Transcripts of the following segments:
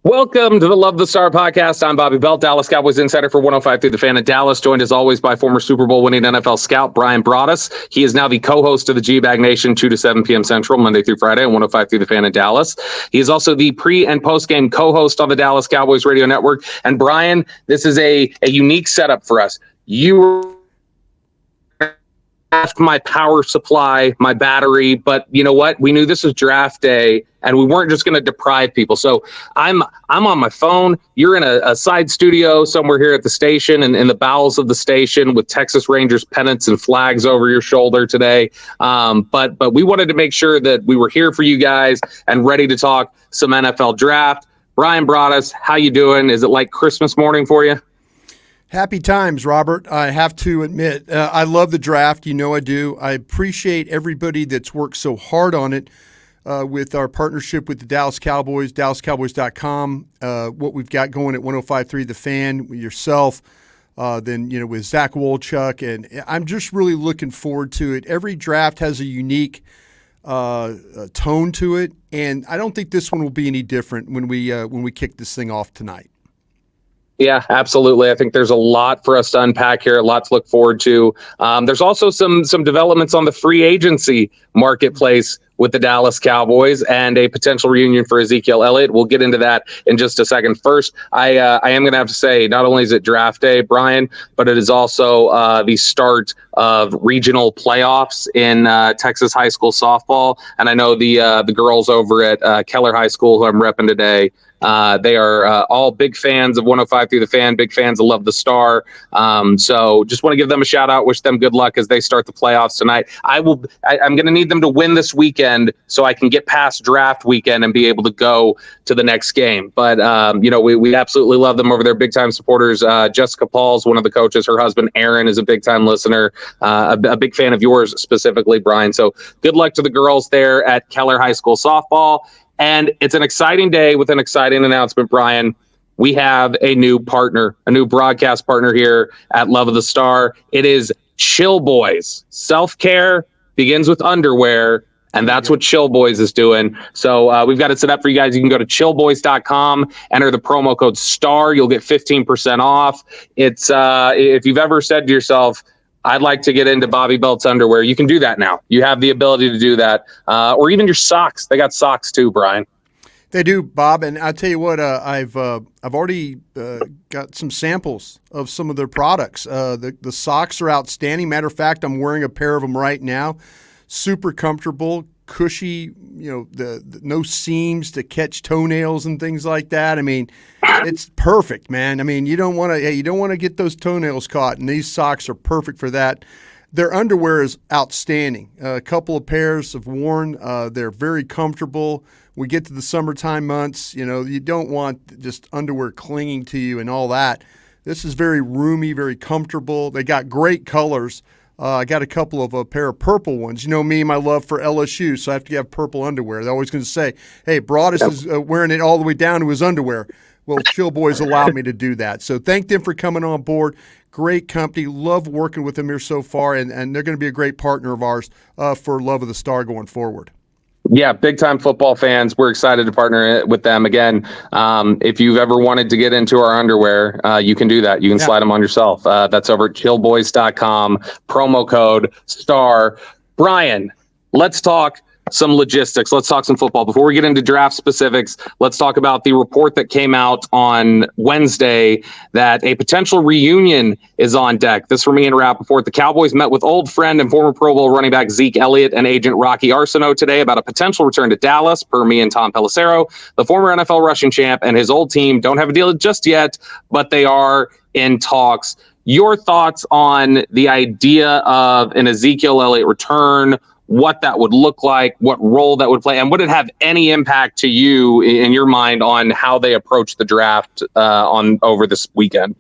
Welcome to the Love the Star podcast. I'm Bobby Belt, Dallas Cowboys insider for 105 through the Fan in Dallas, joined as always by former Super Bowl winning NFL scout Brian Broaddus. He is now the co-host of the G-Bag Nation, 2 to 7 p.m. Central, Monday through Friday on 105 through the Fan in Dallas. He is also the pre- and post-game co-host on the Dallas Cowboys radio network. And Brian, this is a unique setup for us. You left my power supply, my battery, but you know what? We knew this was draft day, and we weren't just going to deprive people. So I'm on my phone. You're in a side studio somewhere here at the station and in the bowels of the station with Texas Rangers pennants and flags over your shoulder today. But we wanted to make sure that we were here for you guys and ready to talk some NFL draft. Brian Broaddus, how you doing? Is it like Christmas morning for you? Happy times, Robert. I have to admit, I love the draft. You know I do. I appreciate everybody that's worked so hard on it with our partnership with the Dallas Cowboys, DallasCowboys.com, what we've got going at 105.3 The Fan, with yourself, then with Zach Wolchuk. And I'm just really looking forward to it. Every draft has a unique tone to it, and I don't think this one will be any different when we kick this thing off tonight. Yeah, absolutely. I think there's a lot for us to unpack here, a lot to look forward to. There's also some developments on the free agency marketplace with the Dallas Cowboys and a potential reunion for Ezekiel Elliott. We'll get into that in just a second. First, I am going to have to say, not only is it draft day, Brian, but it is also the start of regional playoffs in Texas high school softball. And I know the girls over at Keller High School, who I'm repping today, they are all big fans of 105 through the Fan, big fans of Love the Star. So just want to give them a shout out, wish them good luck as they start the playoffs tonight. I'm going to need them to win this weekend so I can get past draft weekend and be able to go to the next game. But, we absolutely love them over there. Big time supporters. Jessica Paul's one of the coaches. Her husband, Aaron, is a big time listener, a big fan of yours specifically, Brian. So good luck to the girls there at Keller High School softball. And it's an exciting day with an exciting announcement, Brian. We have a new partner, a new broadcast partner here at Love of the Star. It is Chill Boys. Self-care begins with underwear, and that's what Chill Boys is doing. So we've got it set up for you guys. You can go to chillboys.com, enter the promo code STAR. You'll get 15% off. It's if you've ever said to yourself, I'd like to get into Bobby Belt's underwear, you can do that now. You have the ability to do that. Or even your socks. They got socks too, Brian. They do, Bob. And I tell you what, I've already got some samples of some of their products. The socks are outstanding. Matter of fact, I'm wearing a pair of them right now. Super comfortable, cushy, the no seams to catch toenails and things like that. I mean, it's perfect, man. I mean, you don't want to get those toenails caught, and these socks are perfect for that. Their underwear is outstanding. A couple of pairs have worn. They're very comfortable. We get to the summertime months, you don't want just underwear clinging to you and all that. This is very roomy, very comfortable. They got great colors. I got a couple of a pair of purple ones. You know me, my love for LSU, so I have to have purple underwear. They're always going to say, hey, Broaddus is wearing it all the way down to his underwear. Well, Chill Boys allowed me to do that. So thank them for coming on board. Great company. Love working with them here so far, and they're going to be a great partner of ours for Love of the Star going forward. Yeah, big time football fans. We're excited to partner with them. Again, if you've ever wanted to get into our underwear, you can do that. You can slide them on yourself. That's over at chillboys.com, promo code STAR. Brian, let's talk some logistics. Let's talk some football. Before we get into draft specifics, let's talk about the report that came out on Wednesday that a potential reunion is on deck. This from Ian Rappaport. The Cowboys met with old friend and former Pro Bowl running back Zeke Elliott and agent Rocky Arsenault today about a potential return to Dallas, per me and Tom Pelissero. The former NFL rushing champ and his old team don't have a deal just yet, but they are in talks. Your thoughts on the idea of an Ezekiel Elliott return, what that would look like, what role that would play, and would it have any impact to you in your mind on how they approach the draft over this weekend?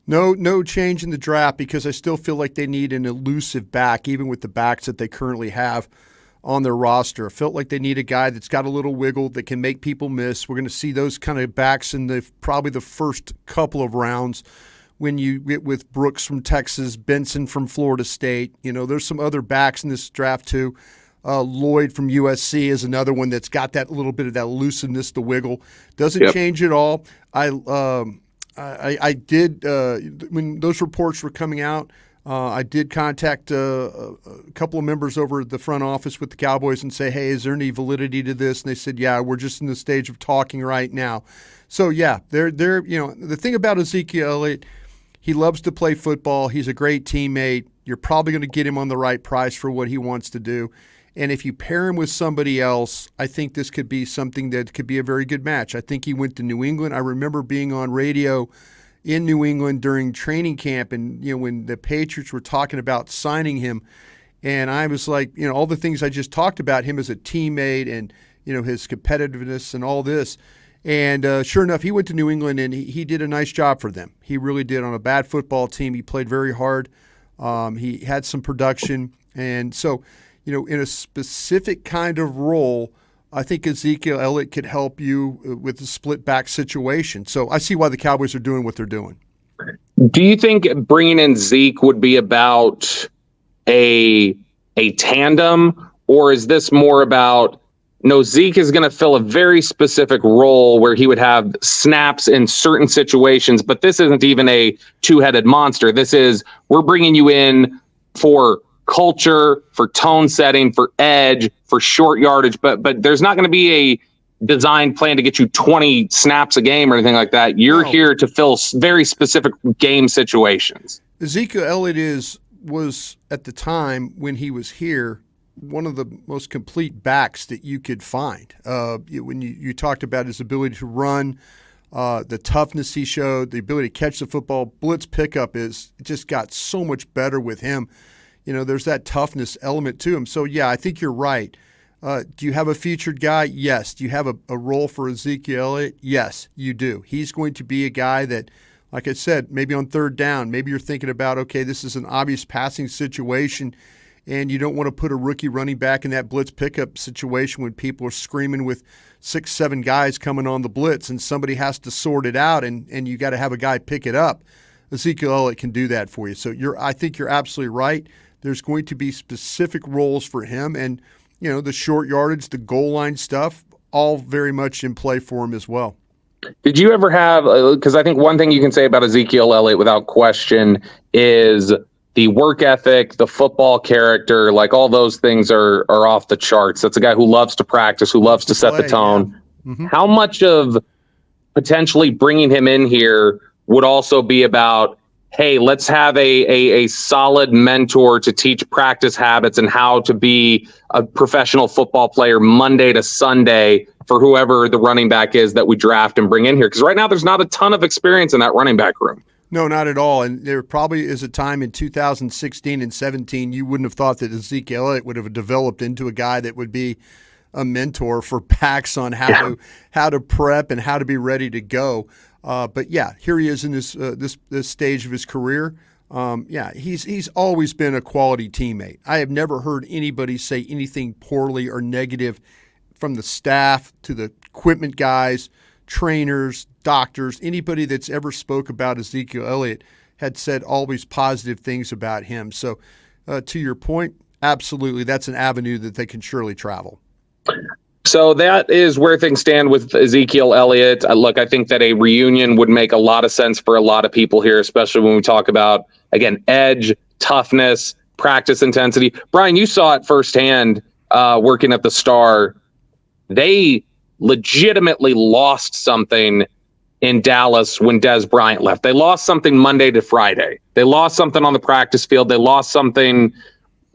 No change in the draft, because I still feel like they need an elusive back, even with the backs that they currently have on their roster. I felt like they need a guy that's got a little wiggle, that can make people miss. We're going to see those kind of backs in probably the first couple of rounds. When you get with Brooks from Texas, Benson from Florida State, there's some other backs in this draft too. Lloyd from USC is another one that's got that little bit of that looseness, the wiggle. Doesn't change at all. I did when those reports were coming out. I did contact a couple of members over at the front office with the Cowboys and say, hey, is there any validity to this? And they said, yeah, we're just in the stage of talking right now. So, yeah, they're the thing about Ezekiel Elliott, he loves to play football. He's a great teammate. You're probably going to get him on the right price for what he wants to do. And if you pair him with somebody else, I think this could be something that could be a very good match. I think he went to New England. I remember being on radio in New England during training camp, and when the Patriots were talking about signing him, and I was like, all the things I just talked about, him as a teammate and his competitiveness and all this. And sure enough, he went to New England and he did a nice job for them. He really did. On a bad football team, he played very hard. He had some production, and so in a specific kind of role, I think Ezekiel Elliott could help you with the split back situation. So I see why the Cowboys are doing what they're doing. Do you think bringing in Zeke would be about a tandem, or is this more about, no, Zeke is going to fill a very specific role where he would have snaps in certain situations, but this isn't even a two-headed monster. This is, we're bringing you in for culture, for tone setting, for edge, for short yardage, but there's not going to be a designed plan to get you 20 snaps a game or anything like that. You're here to fill very specific game situations. Ezekiel Elliott was at the time when he was here one of the most complete backs that you could find. When you talked about his ability to run, the toughness he showed, the ability to catch the football, blitz pickup just got so much better with him. There's that toughness element to him. So, yeah, I think you're right. Do you have a featured guy? Yes. Do you have a role for Ezekiel Elliott? Yes, you do. He's going to be a guy that, like I said, maybe on third down, maybe you're thinking about, okay, this is an obvious passing situation, and you don't want to put a rookie running back in that blitz pickup situation when people are screaming with 6, 7 guys coming on the blitz and somebody has to sort it out and you got to have a guy pick it up. Ezekiel Elliott can do that for you. So I think you're absolutely right. There's going to be specific roles for him, and the short yardage, the goal line stuff, all very much in play for him as well. Did you ever have, because I think one thing you can say about Ezekiel Elliott without question is the work ethic, the football character, like all those things are off the charts. That's a guy who loves to practice, who loves to set the tone. Yeah. Mm-hmm. How much of potentially bringing him in here would also be about, hey, let's have a solid mentor to teach practice habits and how to be a professional football player Monday to Sunday for whoever the running back is that we draft and bring in here? Because right now there's not a ton of experience in that running back room. No, not at all. And there probably is a time in 2016 and 17 you wouldn't have thought that Ezekiel Elliott would have developed into a guy that would be a mentor for backs on how to prep and how to be ready to go. But yeah, here he is in this stage of his career. He's always been a quality teammate. I have never heard anybody say anything poorly or negative, from the staff to the equipment guys, trainers, doctors. Anybody that's ever spoke about Ezekiel Elliott had said always positive things about him. So to your point, absolutely, that's an avenue that they can surely travel. So that is where things stand with Ezekiel Elliott. Look, I think that a reunion would make a lot of sense for a lot of people here, especially when we talk about, again, edge, toughness, practice intensity. Brian, you saw it firsthand working at the Star. They legitimately lost something in Dallas when Dez Bryant left. They lost something Monday to Friday. They lost something on the practice field. They lost something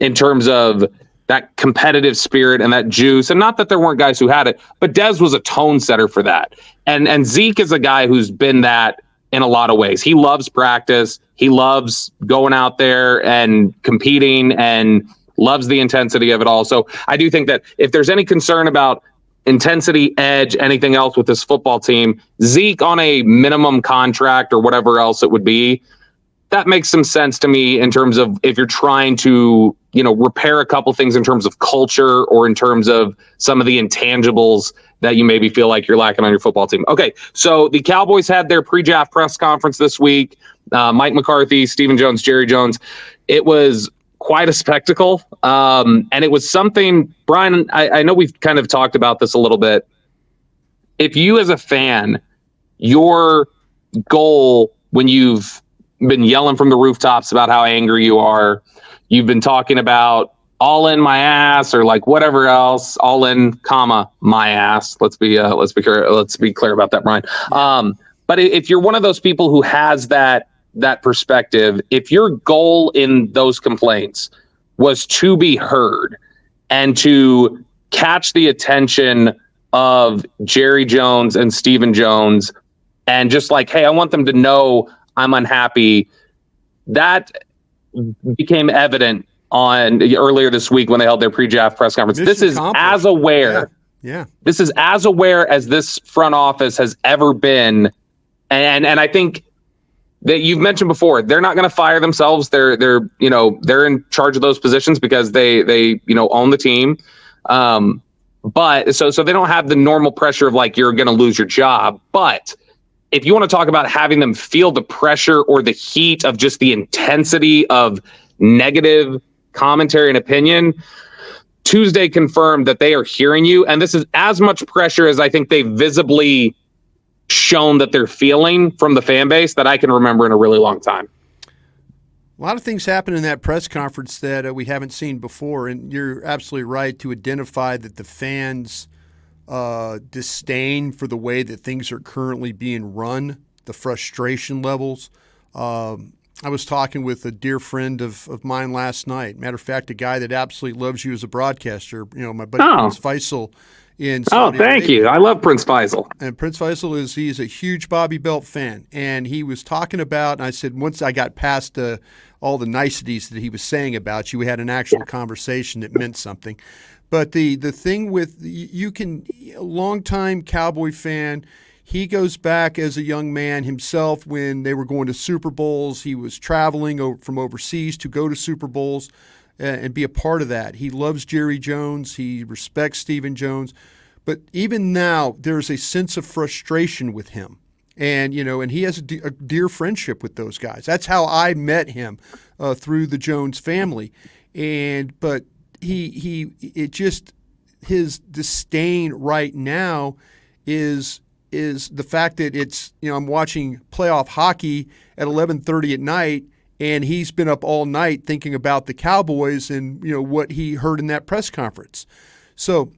in terms of that competitive spirit and that juice. And not that there weren't guys who had it, but Dez was a tone setter for that. And Zeke is a guy who's been that in a lot of ways. He loves practice. He loves going out there and competing and loves the intensity of it all. So I do think that if there's any concern about intensity, edge, anything else with this football team, Zeke on a minimum contract or whatever else it would be, that makes some sense to me in terms of if you're trying to, repair a couple things in terms of culture or in terms of some of the intangibles that you maybe feel like you're lacking on your football team. Okay, so the Cowboys had their pre-draft press conference this week. Mike McCarthy, Stephen Jones, Jerry Jones. It was quite a spectacle. And it was something, Brian, I know we've kind of talked about this a little bit. If you as a fan, your goal when you've been yelling from the rooftops about how angry you are, you've been talking about all in my ass or like whatever else, all in, comma, my ass. Let's be clear about that, Brian. But if you're one of those people who has that perspective, if your goal in those complaints was to be heard and to catch the attention of Jerry Jones and Stephen Jones, and just like, hey, I want them to know I'm unhappy, that became evident on earlier this week when they held their pre-draft press conference. This is as aware. Yeah. This is as aware as this front office has ever been. And I think that you've mentioned before, they're not going to fire themselves. They're in charge of those positions because they own the team. But so they don't have the normal pressure of like, you're going to lose your job. But if you want to talk about having them feel the pressure or the heat of just the intensity of negative commentary and opinion, Tuesday confirmed that they are hearing you. And this is as much pressure as I think they visibly shown that they're feeling from the fan base that I can remember in a really long time. A lot of things happened in that press conference that we haven't seen before, and you're absolutely right to identify that the fans' disdain for the way that things are currently being run, the frustration levels. I was talking with a dear friend of mine last night. Matter of fact, a guy that absolutely loves you as a broadcaster, my buddy Prince Faisal in Saudi thank Arabia. you. I love Prince Faisal. And Prince Faisal he's a huge Bobby Belt fan. And he was talking about, and I said, once I got past all the niceties that he was saying about you, we had an actual conversation that meant something. But the thing with, a longtime Cowboy fan, he goes back as a young man himself when they were going to Super Bowls. He was traveling from overseas to go to Super Bowls and be a part of that. He loves Jerry Jones. He respects Stephen Jones. But even now, there's a sense of frustration with him. And, and he has a dear friendship with those guys. That's how I met him through the Jones family. But his disdain right now is the fact that it's, I'm watching playoff hockey at 11:30 at night, and he's been up all night thinking about the Cowboys and, what he heard in that press conference. So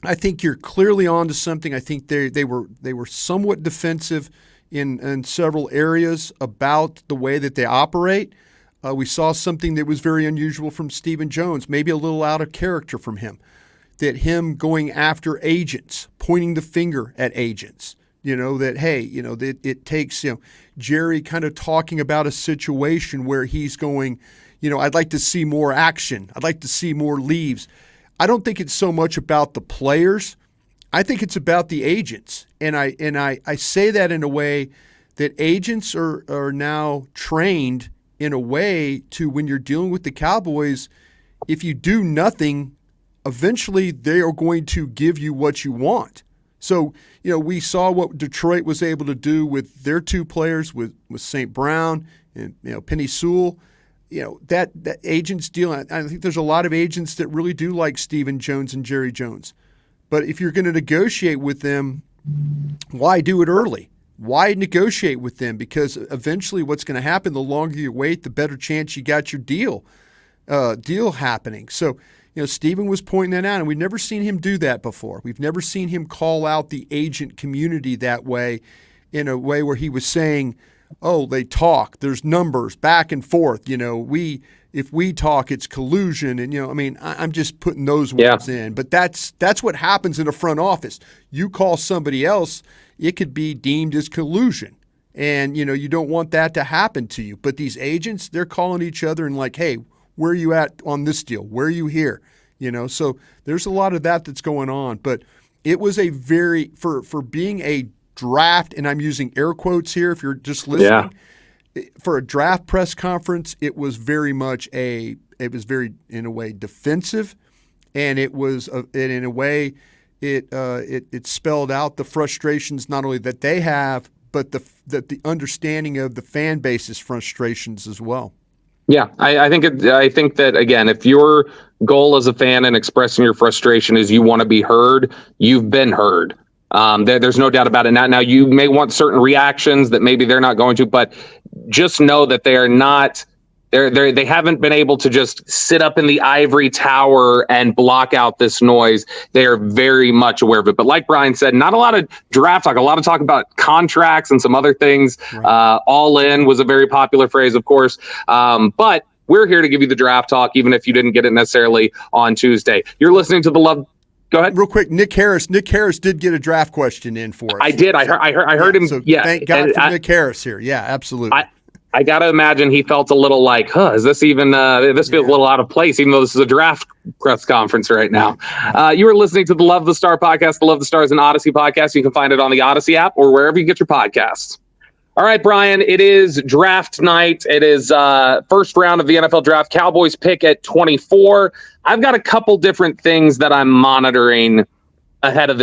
I think you're clearly onto something. I think they were somewhat defensive in several areas about the way that they operate. We saw something that was very unusual from Stephen Jones, maybe a little out of character from him, that him going after agents, pointing the finger at agents, that, hey, that it takes, Jerry kind of talking about a situation where he's going, I'd like to see more action. I'd like to see more leaves. I don't think it's so much about the players. I think it's about the agents. And I say that in a way that agents are now trained in a way to, when you're dealing with the Cowboys, if you do nothing, eventually they are going to give you what you want. So, we saw what Detroit was able to do with their two players, with St. Brown and, Penny Sewell. That agents deal. I think there's a lot of agents that really do like Stephen Jones and Jerry Jones. But if you're going to negotiate with them, why do it early? Why negotiate with them? Because eventually what's going to happen, the longer you wait, the better chance you got your deal happening. So, Stephen was pointing that out, and we've never seen him do that before. We've never seen him call out the agent community that way, in a way where he was saying, oh, they talk, there's numbers back and forth. If we talk, it's collusion. And, I'm just putting those words in. But that's what happens in a front office. You call somebody else, it could be deemed as collusion. And, you don't want that to happen to you. But these agents, they're calling each other and like, hey, where are you at on this deal? Where are you here? So there's a lot of that's going on. But it was a very, for being a draft, and I'm using air quotes here if you're just listening, for a draft press conference, it was very much in a way, defensive. And it was, in a way, it spelled out the frustrations not only that they have, but the understanding of the fan base's frustrations as well. Yeah, I think that again, if your goal as a fan and expressing your frustration is you want to be heard, you've been heard. There's no doubt about it. Now, you may want certain reactions that maybe they're not going to, but just know that they are not. They haven't been able to just sit up in the ivory tower and block out this noise. They are very much aware of it. But like Brian said, not a lot of draft talk, a lot of talk about contracts and some other things. Right. All in was a very popular phrase, of course. But we're here to give you the draft talk, even if you didn't get it necessarily on Tuesday. You're listening to the Love. Go ahead. Real quick, Nick Harris did get a draft question in for us. I did. I heard him. So yeah. Thank God for Nick Harris here. Yeah, absolutely. I got to imagine he felt a little like, is this even, this feels a little out of place, even though this is a draft press conference right now. You are listening to the Love the Star podcast. The Love the Star is an Odyssey podcast. You can find it on the Odyssey app or wherever you get your podcasts. All right, Brian, it is draft night. It is first round of the NFL draft. Cowboys pick at 24. I've got a couple different things that I'm monitoring ahead of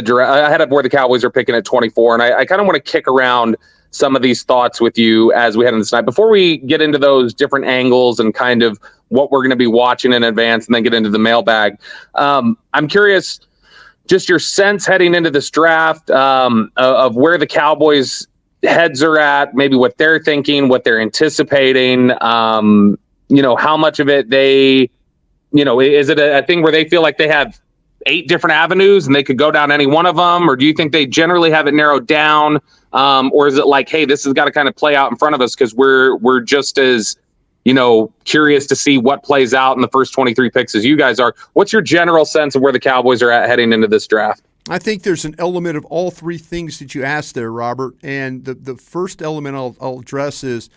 where the Cowboys are picking at 24. And I kind of want to kick around some of these thoughts with you as we head into this night. Before we get into those different angles and kind of what we're going to be watching in advance and then get into the mailbag, I'm curious, just your sense heading into this draft of where the Cowboys' heads are at, maybe what they're thinking, what they're anticipating, how much of it they, is it a thing where they feel like they have 8 different avenues and they could go down any one of them? Or do you think they generally have it narrowed down? Or is it like, hey, this has got to kind of play out in front of us because we're just as, curious to see what plays out in the first 23 picks as you guys are? What's your general sense of where the Cowboys are at heading into this draft? I think there's an element of all three things that you asked there, Robert. And the first element I'll address is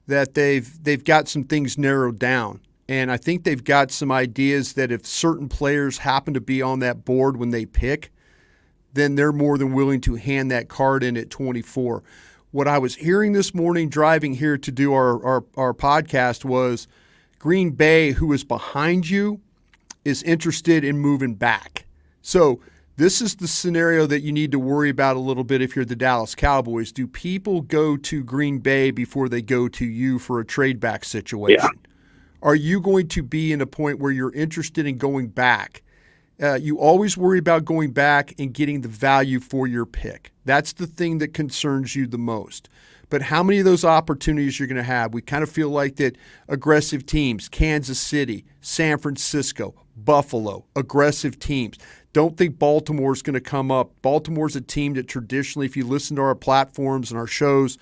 that they've got some things narrowed down. And I think they've got some ideas that if certain players happen to be on that board when they pick, then they're more than willing to hand that card in at 24. What I was hearing this morning driving here to do our podcast was Green Bay, who is behind you, is interested in moving back. So this is the scenario that you need to worry about a little bit if you're the Dallas Cowboys. Do people go to Green Bay before they go to you for a trade back situation? Yeah. Are you going to be in a point where you're interested in going back? You always worry about going back and getting the value for your pick. That's the thing that concerns you the most. But how many of those opportunities you're going to have? We kind of feel like that aggressive teams, Kansas City, San Francisco, Buffalo, aggressive teams. Don't think Baltimore's going to come up. Baltimore's a team that traditionally, if you listen to our platforms and our shows,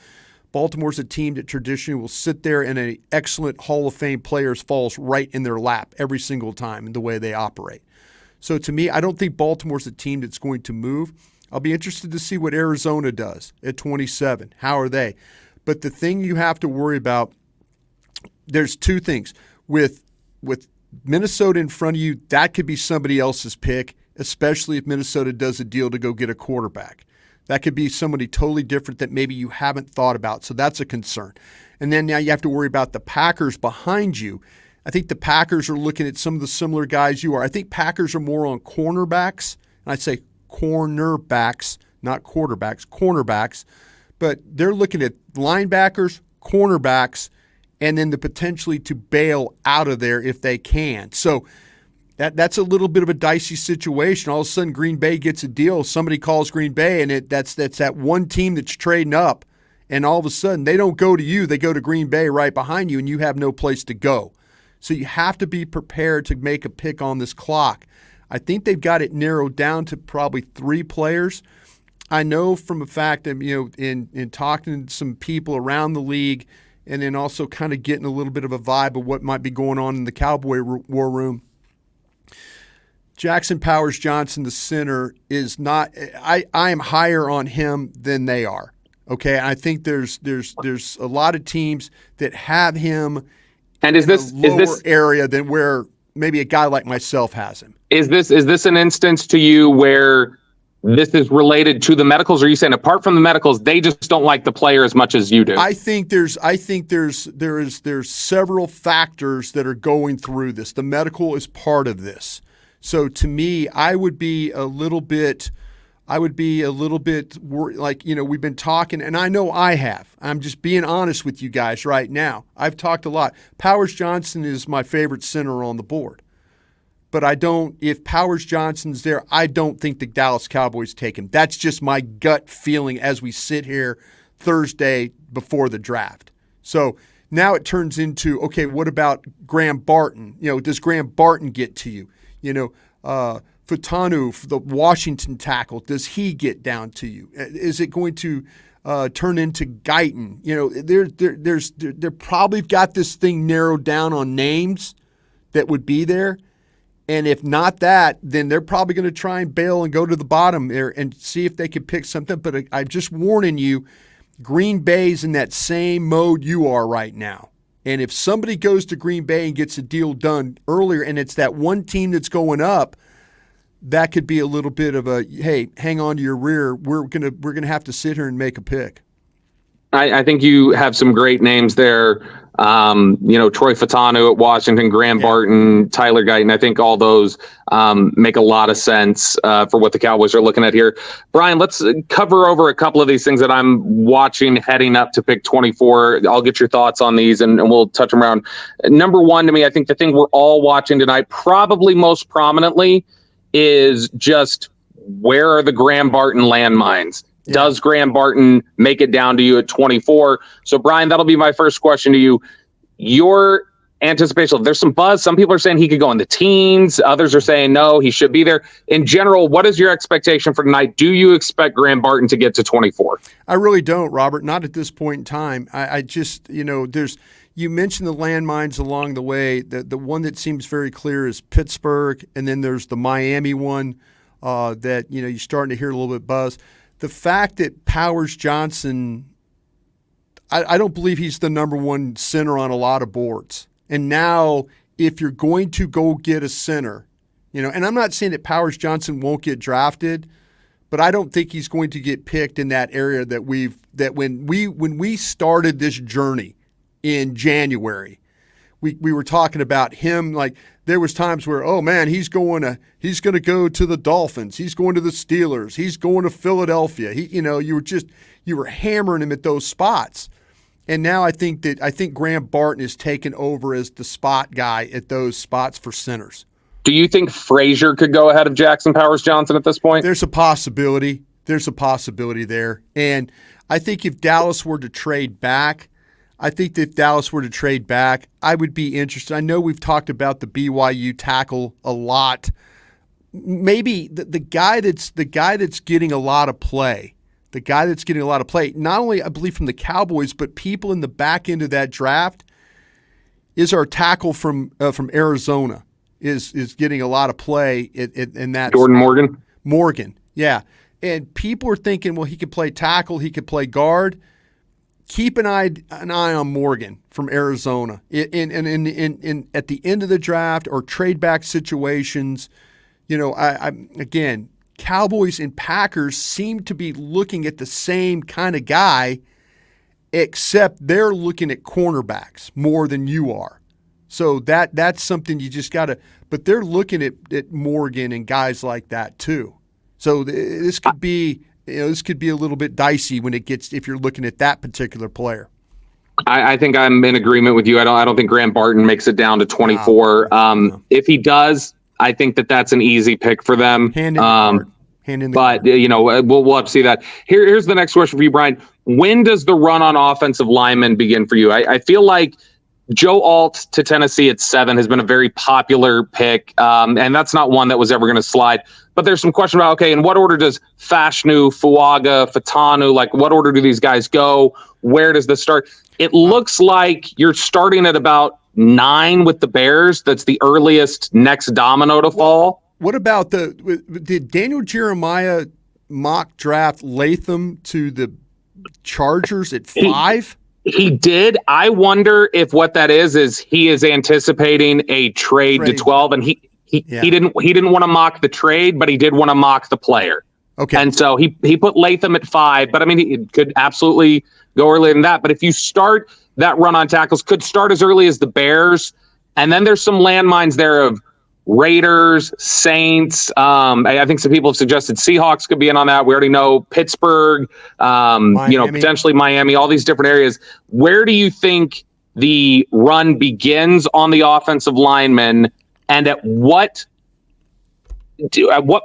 Baltimore's a team that traditionally will sit there and an excellent Hall of Fame players falls right in their lap every single time in the way they operate. So to me, I don't think Baltimore's a team that's going to move. I'll be interested to see what Arizona does at 27. How are they? But the thing you have to worry about, there's two things. With Minnesota in front of you, that could be somebody else's pick, especially if Minnesota does a deal to go get a quarterback. That could be somebody totally different that maybe you haven't thought about. So that's a concern. And then now you have to worry about the Packers behind you. I think the Packers are looking at some of the similar guys you are. I think Packers are more on cornerbacks. And I'd say cornerbacks, not quarterbacks, cornerbacks. But they're looking at linebackers, cornerbacks, and then the potentially to bail out of there if they can. So that's a little bit of a dicey situation. All of a sudden, Green Bay gets a deal. Somebody calls Green Bay, and that's that one team that's trading up. And all of a sudden, they don't go to you. They go to Green Bay right behind you, and you have no place to go. So you have to be prepared to make a pick on this clock. I think they've got it narrowed down to probably 3 players. I know from a fact that, in talking to some people around the league and then also kind of getting a little bit of a vibe of what might be going on in the Cowboy war room, Jackson Powers Johnson, the center, is not – I am higher on him than they are, okay? I think there's a lot of teams that have him – and is this area than where maybe a guy like myself has him? Is this an instance to you where this is related to the medicals? Or are you saying apart from the medicals, they just don't like the player as much as you do? I think there's several factors that are going through this. The medical is part of this. So to me, I would be a little bit I would be a little bit like, we've been talking, and I know I have. I'm just being honest with you guys right now. I've talked a lot. Powers Johnson is my favorite center on the board. But if Powers Johnson's there, I don't think the Dallas Cowboys take him. That's just my gut feeling as we sit here Thursday before the draft. So now it turns into, okay, what about Graham Barton? Does Graham Barton get to you? Fatanu, the Washington tackle, does he get down to you? Is it going to turn into Guyton? They're probably got this thing narrowed down on names that would be there. And if not that, then they're probably going to try and bail and go to the bottom there and see if they can pick something. But I'm just warning you, Green Bay's in that same mode you are right now. And if somebody goes to Green Bay and gets a deal done earlier, and it's that one team that's going up, that could be a little bit of a, hey, hang on to your rear. We're gonna have to sit here and make a pick. I think you have some great names there. Troy Fatanu at Washington, Graham Barton, Tyler Guyton. I think all those make a lot of sense for what the Cowboys are looking at here. Brian, let's cover over a couple of these things that I'm watching heading up to pick 24. I'll get your thoughts on these and we'll touch them around. Number one, to me, I think the thing we're all watching tonight, probably most prominently, is just where are the Graham Barton landmines? Yeah. Does Graham Barton make it down to you at 24? So, Brian, that'll be my first question to you. Your anticipation, there's some buzz. Some people are saying he could go in the teens. Others are saying no, he should be there. In general, what is your expectation for tonight? Do you expect Graham Barton to get to 24? I really don't, Robert. Not at this point in time. I just, you mentioned the landmines along the way. The one that seems very clear is Pittsburgh, and then there's the Miami one that, you're starting to hear a little bit buzz. The fact that Powers Johnson, I don't believe he's the number one center on a lot of boards. And now if you're going to go get a center, and I'm not saying that Powers Johnson won't get drafted, but I don't think he's going to get picked in that area that when we started this journey in January, we were talking about him. Like, there was times where, oh man, he's going to go to the Dolphins, he's going to the Steelers, he's going to Philadelphia. You were hammering him at those spots. And now I think Graham Barton is taken over as the spot guy at those spots for centers. Do you think Frazier could go ahead of Jackson Powers Johnson at this point? There's a possibility. There's a possibility there. And I think if Dallas were to trade back, I would be interested. I know we've talked about the BYU tackle a lot. Maybe the guy that's getting a lot of play. Not only, I believe, from the Cowboys, but people in the back end of that draft, is our tackle from Arizona is getting a lot of play in that. Jordan Morgan, yeah. And people are thinking, well, he could play tackle, he could play guard. Keep an eye on Morgan from Arizona. In at the end of the draft or trade back situations, again, Cowboys and Packers seem to be looking at the same kind of guy, except they're looking at cornerbacks more than you are. So that's something you just got to – but they're looking at Morgan and guys like that too. So this could be – this could be a little bit dicey if you're looking at that particular player. I think I'm in agreement with you. I don't think Graham Barton makes it down to 24. No. If he does, I think that's an easy pick for them. Hand in the card. We'll have to see that. Here's the next question for you, Brian. When does the run on offensive linemen begin for you? I feel like Joe Alt to Tennessee at 7 has been a very popular pick, and that's not one that was ever going to slide. But there's some question about, okay, in what order does Fashanu, Fuaga, Fatanu, what order do these guys go? Where does this start? It looks like you're starting at about 9 with the Bears. That's the earliest next domino to fall. What about did Daniel Jeremiah mock draft Latham to the Chargers at 5? He did. I wonder if what that is he is anticipating a trade to 12, and he didn't want to mock the trade, but he did want to mock the player. Okay. And so he put Latham at 5, but I mean, it could absolutely go earlier than that. But if you start that run on tackles, could start as early as the Bears, and then there's some landmines there of Raiders, Saints. I think some people have suggested Seahawks could be in on that. We already know Pittsburgh, potentially Miami, all these different areas. Where do you think the run begins on the offensive linemen, and at what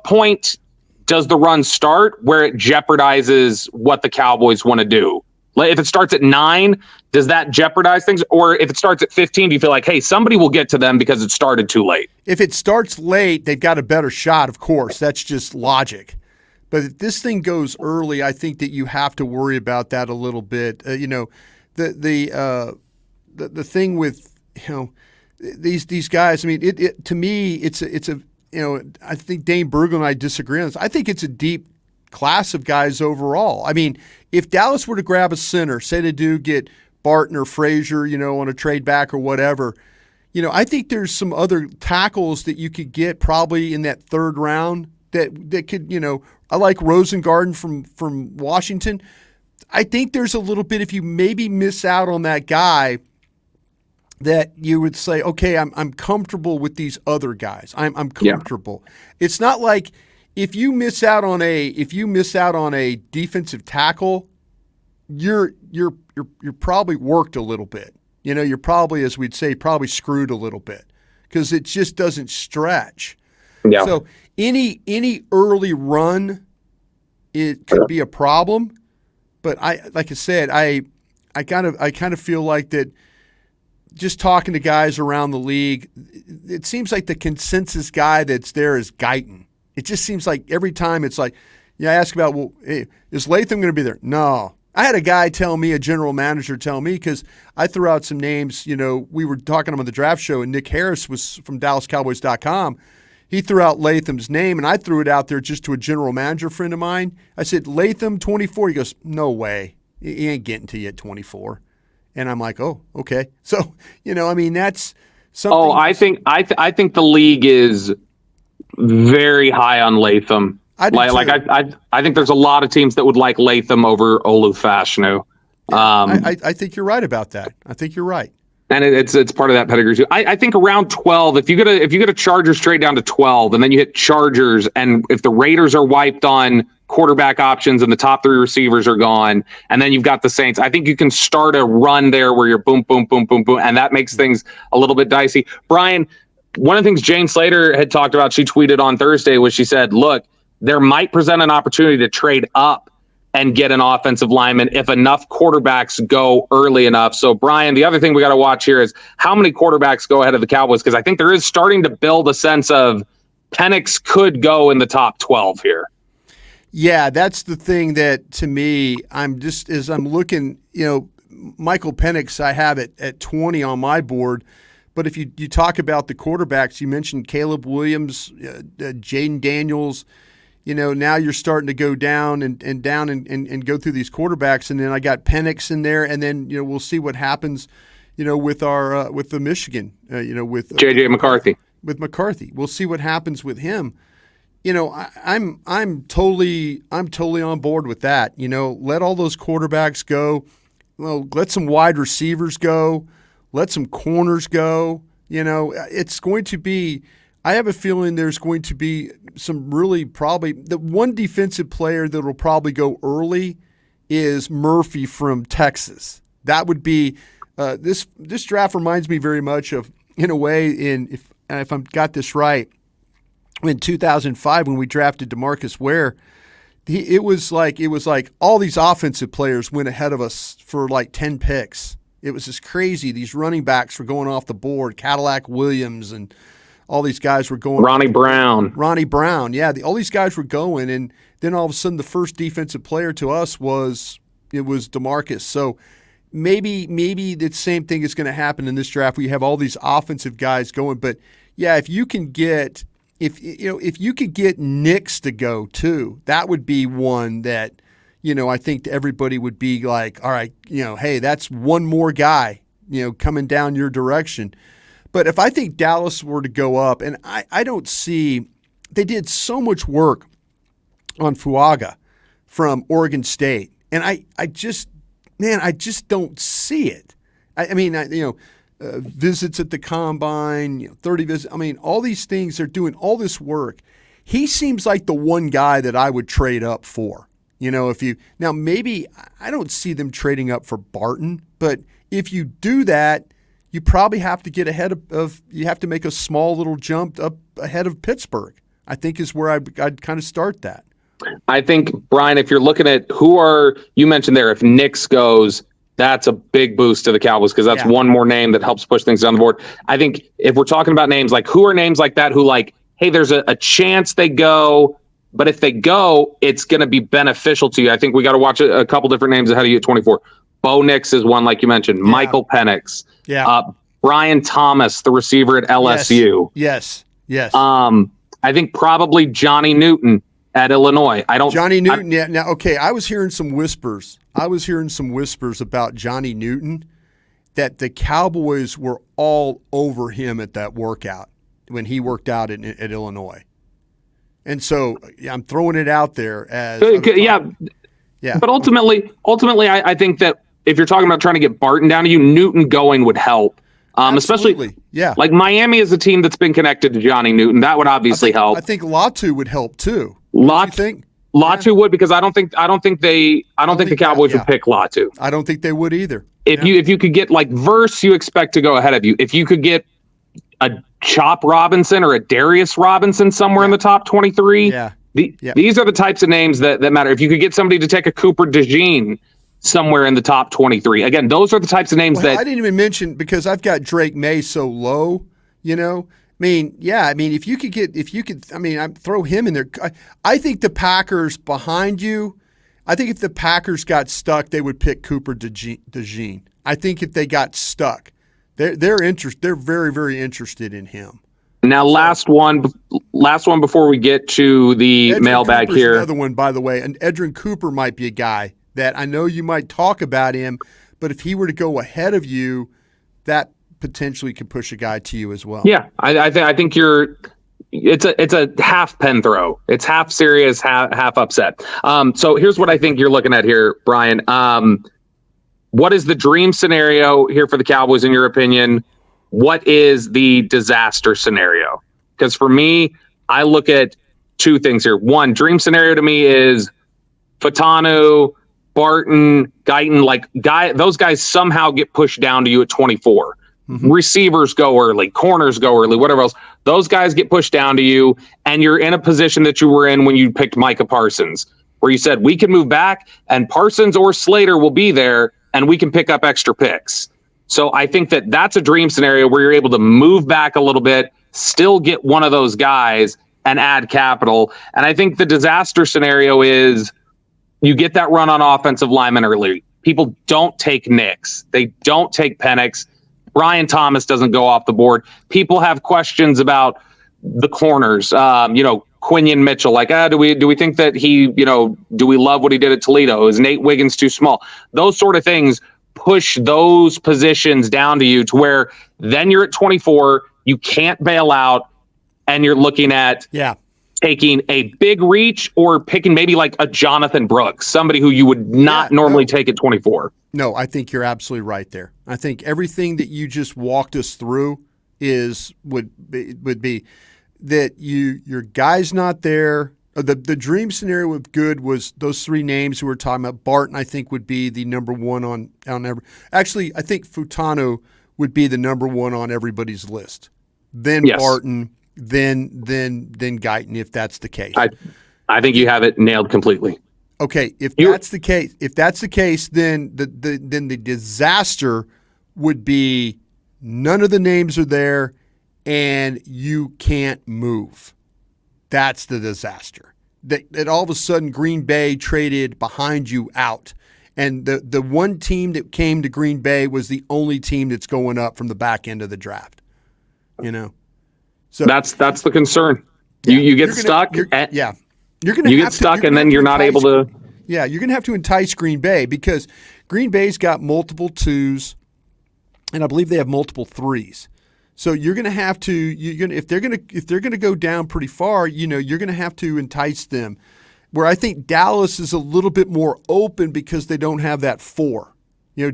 point does the run start where it jeopardizes what the Cowboys want to do? If it starts at 9, does that jeopardize things? Or if it starts at 15, do you feel like, hey, somebody will get to them because it started too late? If it starts late, they've got a better shot, of course. That's just logic. But if this thing goes early, I think that you have to worry about that a little bit. The thing with these guys. I mean, it to me, it's a I think Dane Bergel and I disagree on this. I think it's a deep class of guys overall. I mean, if Dallas were to grab a center, say they do get Barton or Frazier, on a trade back or whatever, I think there's some other tackles that you could get probably in that third round that could, I like Rosengarten from Washington. I think there's a little bit, if you maybe miss out on that guy, that you would say, okay, I'm comfortable with these other guys. I'm comfortable. Yeah. It's not like if you miss out on a defensive tackle, you're probably worked a little bit. You're probably, as we'd say, probably screwed a little bit because it just doesn't stretch. Yeah. So any early run, it could be a problem. But like I said, I kind of feel like that. Just talking to guys around the league, it seems like the consensus guy that's there is Guyton. It just seems like every time it's like, I ask about, well, hey, is Latham going to be there? No. I had a guy a general manager tell me, because I threw out some names, we were talking to him on the draft show, and Nick Harris was from DallasCowboys.com. He threw out Latham's name, and I threw it out there just to a general manager friend of mine. I said, Latham, 24. He goes, no way. He ain't getting to you at 24. And I'm like, oh, okay. So, that's something. Oh, I think the league is very high on Latham. I think there's a lot of teams that would like Latham over Olu-Fashanu. I think you're right about that. I think you're right. And it's part of that pedigree too. I think around 12, if you get a Chargers trade down to 12, and then you hit Chargers, and if the Raiders are wiped on quarterback options and the top 3 receivers are gone, and then you've got the Saints, I think you can start a run there where you're boom, boom, boom, boom, boom, and that makes things a little bit dicey. Brian, one of the things Jane Slater had talked about, she tweeted on Thursday, was she said, look, there might present an opportunity to trade up and get an offensive lineman if enough quarterbacks go early enough. So, Brian, the other thing we got to watch here is how many quarterbacks go ahead of the Cowboys, because I think there is starting to build a sense of Penix could go in the top 12 here. Yeah, that's the thing that, to me, I'm looking, Michael Penix, I have it at 20 on my board. But if you talk about the quarterbacks, you mentioned Caleb Williams, Jaden Daniels. Now you're starting to go down and down and go through these quarterbacks, and then I got Penix in there, and then we'll see what happens, with our with the Michigan, with JJ McCarthy. With McCarthy, we'll see what happens with him. I'm totally on board with that. Let all those quarterbacks go. Well, let some wide receivers go. Let some corners go. It's going to be. I have a feeling there's going to be some really probably the one defensive player that will probably go early is Murphy from Texas. That would be this draft reminds me very much of, in a way, if I've got this right, in 2005 when we drafted DeMarcus Ware, it was like all these offensive players went ahead of us for like 10 picks. It was just crazy. These running backs were going off the board. Cadillac Williams and all these guys were going. Ronnie Brown. Yeah. All these guys were going, and then all of a sudden the first defensive player to us was DeMarcus. So maybe the same thing is going to happen in this draft. We have all these offensive guys going, but yeah, if you can get Nix to go too, that would be one that I think everybody would be like, all right, hey, that's one more guy coming down your direction. But if I think Dallas were to go up, and I don't see – they did so much work on Fuaga from Oregon State, and I just don't see it. visits at the combine, 30 visits. I mean, all these things, they're doing all this work. He seems like the one guy that I would trade up for. Now maybe I don't see them trading up for Barton, but if you do that, you probably have to get ahead of you have to make a small little jump up ahead of Pittsburgh, I think is where I'd kind of start that. I think, Brian, if you're looking at you mentioned there, if Nix goes, that's a big boost to the Cowboys because that's one more name that helps push things down the board. I think if we're talking about names, like who are names like that who like, hey, there's a chance they go, but if they go, it's going to be beneficial to you. I think we got to watch a couple different names ahead of you at 24. Bo Nix is one, like you mentioned. Yeah. Michael Penix. Yeah. Brian Thomas, the receiver at LSU. Yes. I think probably Johnny Newton at Illinois. Johnny Newton. Yeah. Now, okay. I was hearing some whispers about Johnny Newton that the Cowboys were all over him at that workout when he worked out at Illinois. And so I'm throwing it out there as yeah. But ultimately, I think that if you're talking about trying to get Barton down to you, Newton going would help. Especially, like Miami is a team that's been connected to Johnny Newton. That would obviously help. I think Latu would help too. Latu would, because I don't think the Cowboys would pick Latu. I don't think they would either. If you could get like Verse, you expect to go ahead of you. If you could get a Chop Robinson or a Darius Robinson somewhere in the top 23. These are the types of names that matter. If you could get somebody to take a Cooper DeJean somewhere in the top 23. Again, those are the types of names that I didn't even mention because I've got Drake May so low, if you could throw him in there. I think the Packers behind you, I think if the Packers got stuck, they would pick Cooper DeJean. I think if they got stuck, they're very, very interested in him. Now, last one before we get to the mailbag Cooper's here. Another one, by the way, and Edrin Cooper might be a guy that I know you might talk about him, but if he were to go ahead of you, that potentially could push a guy to you as well. Yeah, I think it's a half pen throw. It's half serious, half upset. So here's what I think you're looking at here, Brian. What is the dream scenario here for the Cowboys, in your opinion? What is the disaster scenario? Because for me, I look at two things here. One, dream scenario to me is Fatanu, Barton, Guyton, those guys somehow get pushed down to you at 24. Mm-hmm. Receivers go early, corners go early, whatever else. Those guys get pushed down to you, and you're in a position that you were in when you picked Micah Parsons, where you said, we can move back, and Parsons or Slater will be there, and we can pick up extra picks. So I think that that's a dream scenario where you're able to move back a little bit, still get one of those guys, and add capital. And I think the disaster scenario is you get that run on offensive linemen early. People don't take Nix. They don't take Penix. Brian Thomas doesn't go off the board. People have questions about the corners. Quinion Mitchell, do we think that do we love what he did at Toledo? Is Nate Wiggins too small? Those sort of things push those positions down to you to where then you're at 24, you can't bail out, and you're looking at taking a big reach or picking maybe like a Jonathan Brooks, somebody who you would not normally take at 24. No, I think you're absolutely right there. I think everything that you just walked us through would be that your guy's not there. The dream scenario with good was those three names we were talking about. Barton, I think, would be the number one on every. Actually, I think Futano would be the number one on everybody's list. Then Barton, then Guyton, if that's the case. I think you have it nailed completely. Okay, if that's the case, then the disaster would be none of the names are there, and you can't move. That's the disaster. That all of a sudden Green Bay traded behind you out, and the one team that came to Green Bay was the only team that's going up from the back end of the draft. So that's the concern. You get stuck. You're going to get stuck, and then you're not able to. Yeah, you're going to have to entice Green Bay because Green Bay's got multiple twos, and I believe they have multiple threes. So you're going to have to if they're going to go down pretty far, you're going to have to entice them. Where I think Dallas is a little bit more open because they don't have that 4.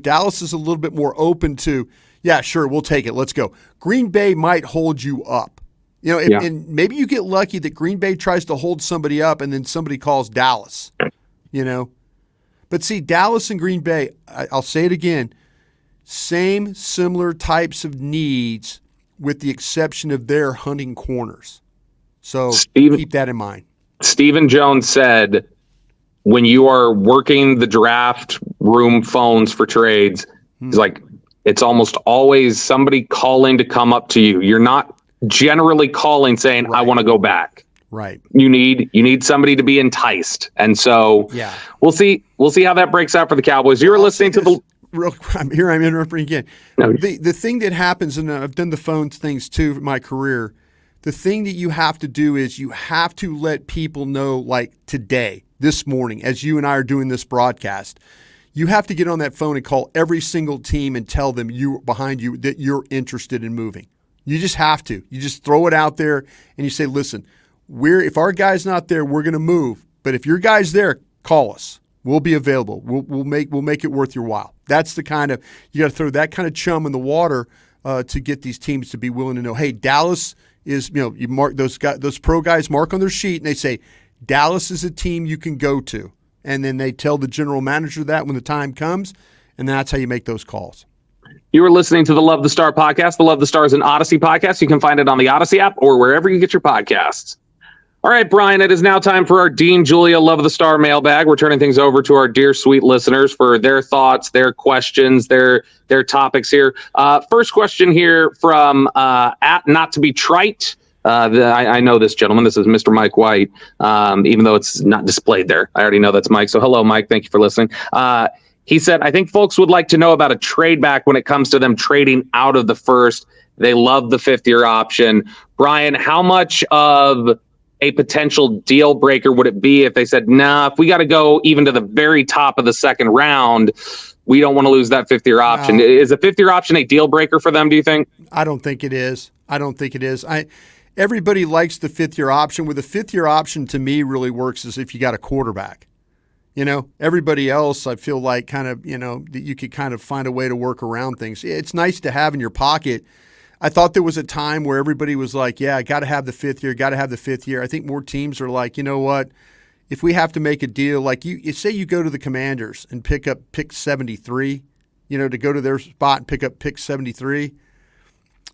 Dallas is a little bit more open to Yeah, sure, we'll take it. Let's go. Green Bay might hold you up. And maybe you get lucky that Green Bay tries to hold somebody up and then somebody calls Dallas, But see, Dallas and Green Bay, I'll say it again, same similar types of needs with the exception of their hunting corners. So keep that in mind. Stephen Jones said, when you are working the draft room phones for trades, he's like, it's almost always somebody calling to come up to you. You're not generally calling saying, I want to go back. Right. You need somebody to be enticed. And so we'll see how that breaks out for the Cowboys. You're listening to the I'm interrupting again. No. The thing that happens, and I've done the phone things too in my career, the thing that you have to do is you have to let people know, like today, this morning, as you and I are doing this broadcast, you have to get on that phone and call every single team and tell them behind you that you're interested in moving. You just have to. You just throw it out there and you say, listen, if our guy's not there, we're going to move. But if your guy's there, call us. We'll be available. We'll make it worth your while. That's the kind of, you got to throw that kind of chum in the water to get these teams to be willing to know, hey, Dallas is, you mark those pro guys mark on their sheet and they say, Dallas is a team you can go to. And then they tell the general manager that when the time comes, and that's how you make those calls. You are listening to the Love the Star podcast. The Love the Star is an Odyssey podcast. You can find it on the Odyssey app or wherever you get your podcasts. All right, Brian, it is now time for our Dean Julia Love of the Star mailbag. We're turning things over to our dear, sweet listeners for their thoughts, their questions, their topics here. First question here from at Not To Be Trite. I know this gentleman. This is Mr. Mike White, even though it's not displayed there. I already know that's Mike. So hello, Mike. Thank you for listening. He said, I think folks would like to know about a trade back when it comes to them trading out of the first. They love the fifth-year option. Brian, how much of a potential deal breaker would it be if they said, nah, if we got to go even to the very top of the second round, we don't want to lose that fifth-year option? No. Is a fifth-year option a deal breaker for them, do you think? I don't think it is. Everybody likes the fifth-year option. With a fifth-year option, to me, really works as if you got a quarterback. Everybody else, I feel like kind of, that you could kind of find a way to work around things. It's nice to have in your pocket. I thought there was a time where everybody was like, yeah, got to have the fifth year. I think more teams are like, you know what? If we have to make a deal, like you say you go to the Commanders and pick up pick 73, to go to their spot and pick up pick 73.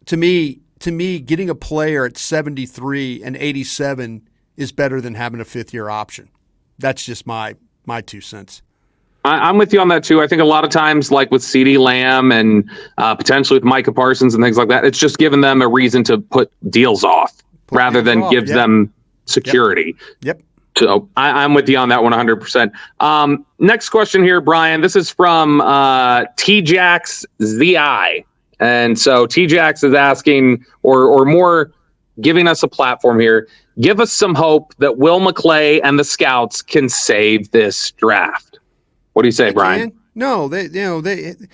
To me, getting a player at 73 and 87 is better than having a fifth-year option. That's just my 2 cents. I'm with you on that too. I think a lot of times, like with CeeDee Lamb and potentially with Micah Parsons and things like that, it's just giving them a reason to put deals off rather than gives them security. Yep. So I'm with you on that 100%. Next question here, Brian. This is from T-Jax ZI. And so T-Jax is asking, or more giving us a platform here. Give us some hope that Will McClay and the scouts can save this draft. What do you say, Brian? No, the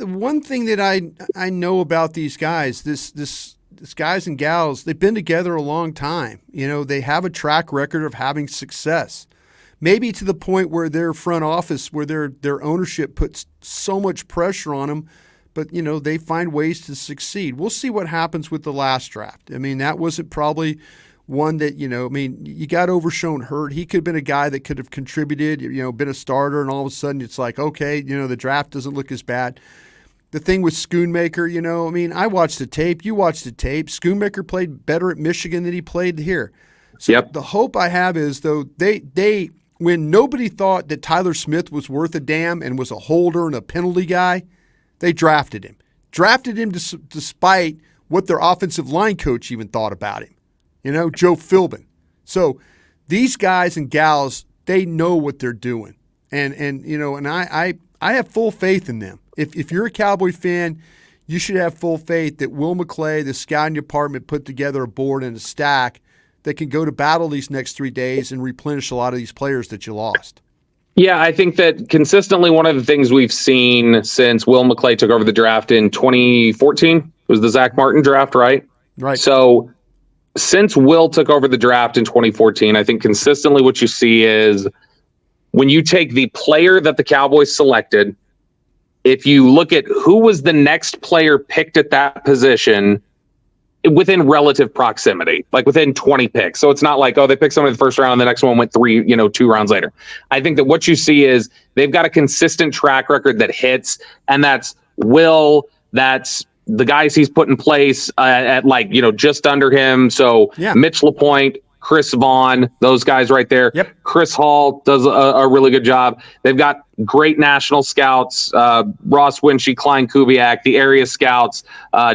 one thing that I know about these guys, this guys and gals, they've been together a long time. They have a track record of having success. Maybe to the point where their front office, where their ownership puts so much pressure on them, but they find ways to succeed. We'll see what happens with the last draft. I mean, that wasn't probably one that, you got Overshown hurt. He could have been a guy that could have contributed, been a starter, and all of a sudden it's like, okay, the draft doesn't look as bad. The thing with Schoonmaker, I watched the tape. You watched the tape. Schoonmaker played better at Michigan than he played here. So The hope I have is, though, they when nobody thought that Tyler Smith was worth a damn and was a holder and a penalty guy, they drafted him. Despite what their offensive line coach even thought about him. Joe Philbin. So these guys and gals, they know what they're doing. And I have full faith in them. If you're a Cowboy fan, you should have full faith that Will McClay, the scouting department, put together a board and a stack that can go to battle these next 3 days and replenish a lot of these players that you lost. Yeah, I think that consistently one of the things we've seen since Will McClay took over the draft in 2014 was the Zach Martin draft, right? Right. So since Will took over the draft in 2014, I think consistently what you see is when you take the player that the Cowboys selected if you look at who was the next player picked at that position within relative proximity, like within 20 picks. So it's not like, oh, they picked somebody in the first round and the next one went 2 rounds later. I think that what you see is they've got a consistent track record that hits, and that's that's the guys he's put in place at just under him. So Mitch LaPointe, Chris Vaughn, those guys right there. Yep. Chris Hall does a really good job. They've got great national scouts, Ross Winchie, Klein Kubiak, the area scouts,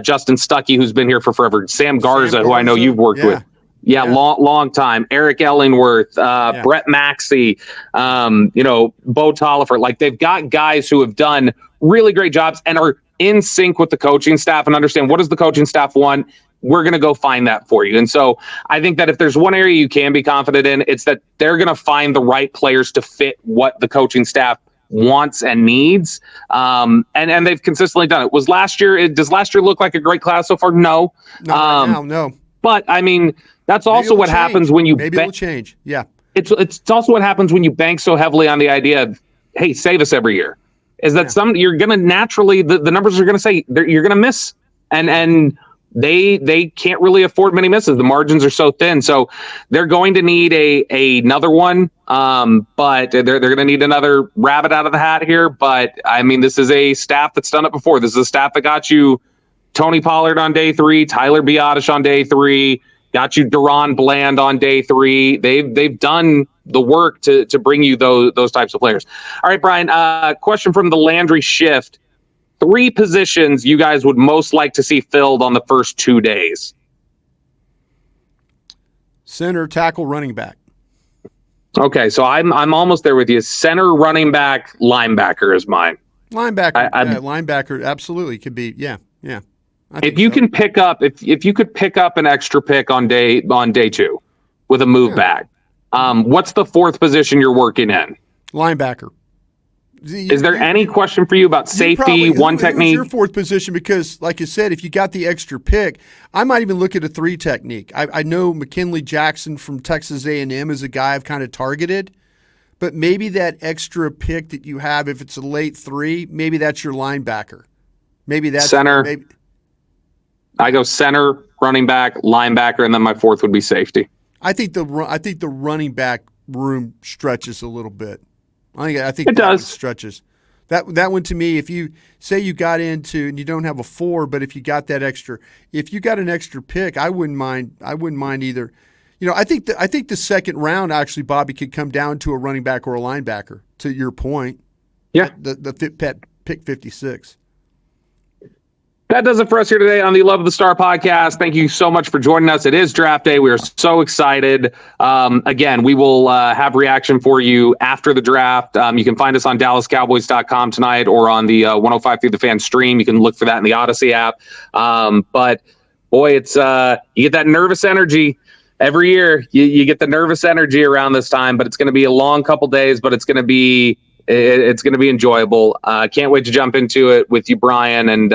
Justin Stuckey, who's been here for forever, Sam Garza, who I know you've worked with. Yeah, long time. Eric Ellingworth, Brett Maxey, Bo Tollifer. Like, they've got guys who have done really great jobs and are in sync with the coaching staff and understand what does the coaching staff want. We're going to go find that for you. And so I think that if there's one area you can be confident in, it's that they're going to find the right players to fit what the coaching staff wants and needs. And they've consistently done it. Does last year look like a great class so far? No. No. But I mean, that's also what happens when you maybe it'll change. Yeah. It's also what happens when you bank so heavily on the idea of, hey, save us every year. Is that you're going to naturally, the numbers are going to say you're going to miss. And they can't really afford many misses. The margins are so thin. So they're going to need another one. But they're going to need another rabbit out of the hat here. But I mean, this is a staff that's done it before. This is a staff that got you Tony Pollard on day 3, Tyler Biotish on day 3, got you Deron Bland on day 3. They've done the work to bring you those types of players. All right, Brian, question from the Landry Shift. 3 positions you guys would most like to see filled on the first 2 days. Center, tackle, running back. Okay, so I'm almost there with you. Center, running back, linebacker is mine. Linebacker, linebacker absolutely could be. Yeah. If you can pick up, if you could pick up an extra pick on day 2 with a move back, what's the 4th position you're working in? Linebacker. Is there any question for you about safety, technique? Your 4th position, because like you said, if you got the extra pick, I might even look at a 3 technique. I know McKinley Jackson from Texas A&M is a guy I've kind of targeted, but maybe that extra pick that you have, if it's a late 3, maybe that's your linebacker. Maybe that's center. I go center, running back, linebacker, and then my 4th would be safety. I think the running back room stretches a little bit. I think it does. Stretches. That one to me, if you say you got into and you don't have a 4, but if you got an extra pick, I wouldn't mind either. I think the 2nd round actually, Bobby, could come down to a running back or a linebacker. To your point, yeah, the pick 56. That does it for us here today on the Love of the Star podcast. Thank you so much for joining us. It is draft day. We are so excited. Again, we will have reaction for you after the draft. You can find us on DallasCowboys.com tonight or on the 105 Through the Fan stream. You can look for that in the Odyssey app. But boy, it's you get that nervous energy every year. You get the nervous energy around this time, but it's going to be a long couple days, but it's going to be enjoyable. Can't wait to jump into it with you, Brian, and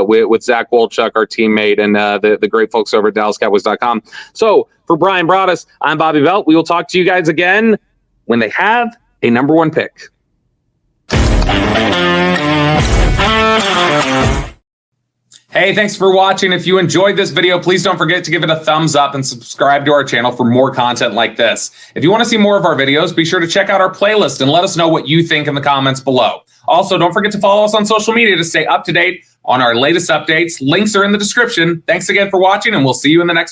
with Zach Wolchuk, our teammate, and the great folks over at DallasCowboys.com. So for Brian Broaddus, I'm Bobby Belt. We will talk to you guys again when they have a number 1 pick. Hey, thanks for watching. If you enjoyed this video, please don't forget to give it a thumbs up and subscribe to our channel for more content like this. If you want to see more of our videos, be sure to check out our playlist and let us know what you think in the comments below. Also, don't forget to follow us on social media to stay up to date on our latest updates. Links are in the description. Thanks again for watching, and we'll see you in the next